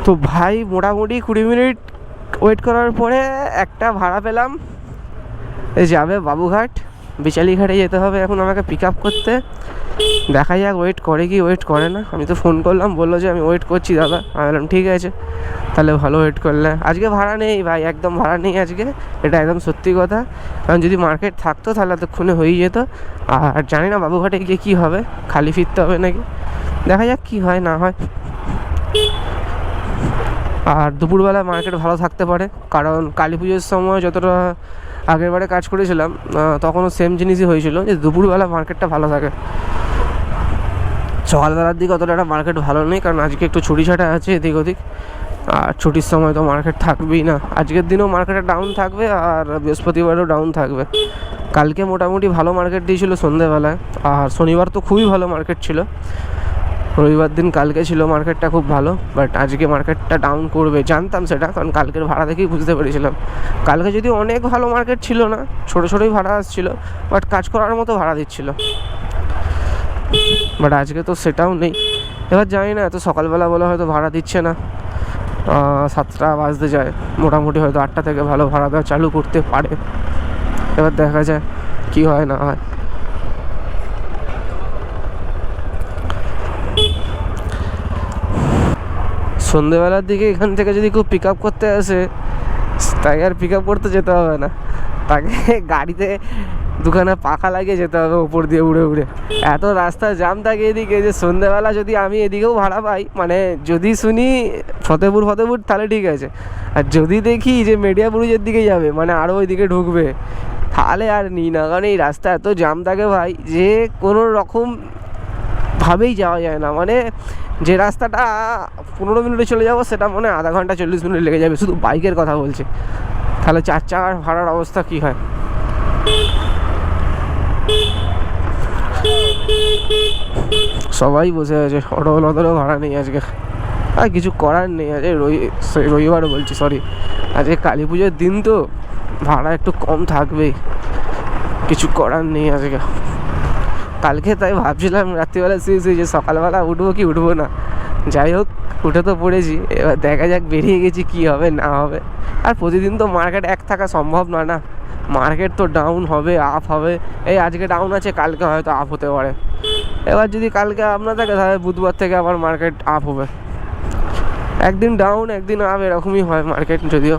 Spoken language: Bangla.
তো ভাই মোটামুটি 20 মিনিট ওয়েট করার পরে একটা ভাড়া পেলাম, যাবে বাবুঘাট, বিচালিঘাটে যেতে হবে এখন আমাকে পিক আপ করতে। দেখা যাক ওয়েট করে কি ওয়েট করে না। আমি তো ফোন করলাম, বললো যে আমি ওয়েট করছি দাদা। আমি বললাম ঠিক আছে, তাহলে ভালো ওয়েট করলে। আজকে ভাড়া নেই ভাই, একদম ভাড়া নেই আজকে, এটা একদম সত্যি কথা। কারণ যদি মার্কেট থাকতো তাহলে এতক্ষণে হয়ে যেত। আর জানি না বাবুঘাটে গিয়ে কী হবে, খালি ফিরতে হবে নাকি, দেখা যাক কী হয় না হয়। আর দুপুরবেলা মার্কেট ভালো থাকতে পারে, কারণ কালী পুজোর সময় যতটা আগের বারে কাজ করেছিলাম তখনও সেম জিনিসই হয়েছিল, যে দুপুরবেলা মার্কেটটা ভালো থাকে। সকালবেলার দিকে অতটা একটা মার্কেট ভালো নেই, কারণ আজকে একটু ছুটি ছাটা আছে এদিক ওদিক, আর ছুটির সময় তো মার্কেট থাকবেই না। আজকের দিনেও মার্কেটে ডাউন থাকবে, আর বৃহস্পতিবারও ডাউন থাকবে। কালকে মোটামুটি ভালো মার্কেট দিয়েছিল সন্ধ্যেবেলায়, আর শনিবার তো খুবই ভালো মার্কেট ছিল। রবিবার দিন কালকে ছিল মার্কেটটা খুব ভালো, বাট আজকে মার্কেটটা ডাউন করবে জানতাম সেটা, কারণ কালকের ভাড়া দেখেই বুঝতে পেরেছিলাম। কালকে যদি অনেক ভালো মার্কেট ছিল না, ছোটো ছোটোই ভাড়া আসছিল, বাট কাজ করার মতো ভাড়া দিচ্ছিল। বাট আজকে তো সেটাও নেই। এবার জানি না, এত সকালবেলা বলে হয়তো ভাড়া দিচ্ছে না, 7টা বাজতে যায়, মোটামুটি হয়তো 8টা থেকে ভালো ভাড়া দেওয়া চালু করতে পারে। এবার দেখা যায় কি হয় না হয়। সন্ধেবেলার দিকে এখান থেকে যদি কেউ পিক আপ করতে আসে, তাকে আর পিক আপ করতে যেতে হবে না, তাকে গাড়িতে দুখানা পাখা লাগিয়ে যেতে হবে উপর দিয়ে উড়ে উড়ে। এত রাস্তা জাম থাকে এদিকে, যে সন্ধ্যেবেলা যদি আমি এদিকেও ভাড়া পাই, মানে যদি শুনি ফতেপুর তাহলে ঠিক আছে, আর যদি দেখি যে মেডিয়া ব্রিজের দিকে যাবে, মানে আরও ওইদিকে ঢুকবে, তাহলে আর নিই না। কারণ এই রাস্তা এত জাম থাকে ভাই, যে কোনো রকম ভাবেই যাওয়া যায় না। মানে যে রাস্তাটা 15 মিনিটে চলে যাবো, সেটা মনে হয় আধা ঘন্টা 40 মিনিট লেগে যাবে, শুধু বাইকের কথা বলছি। তাহলে 4 চাকার ভাড়ার অবস্থা কী হয়। সবাই বসে আছে, অটোওয়ালাদেরও ভাড়া নেই আজকে, আর কিছু করার নেই। আজকে রবিবার বলছি, সরি, আজকে কালী পুজোর দিন তো ভাড়া একটু কম থাকবেই, কিছু করার নেই আজকে। কালকে তাই ভাবছিলাম রাত্রিবেলা শুয়ে যে সকালবেলা উঠবো কি উঠবো না, যাই হোক উঠে তো পড়েছি। এবার দেখা যাক বেরিয়ে গেছি কী হবে না হবে। আর প্রতিদিন তো মার্কেট এক থাকা সম্ভব নয় না, মার্কেট তো ডাউন হবে আপ হবে। এই আজকে ডাউন আছে, কালকে হয়তো আপ হতে পারে। এবার যদি কালকে আপ না থাকে, তাহলে বুধবার থেকে আবার মার্কেট আপ হবে। একদিন ডাউন একদিন আপ, এরকমই হয় মার্কেট যদিও।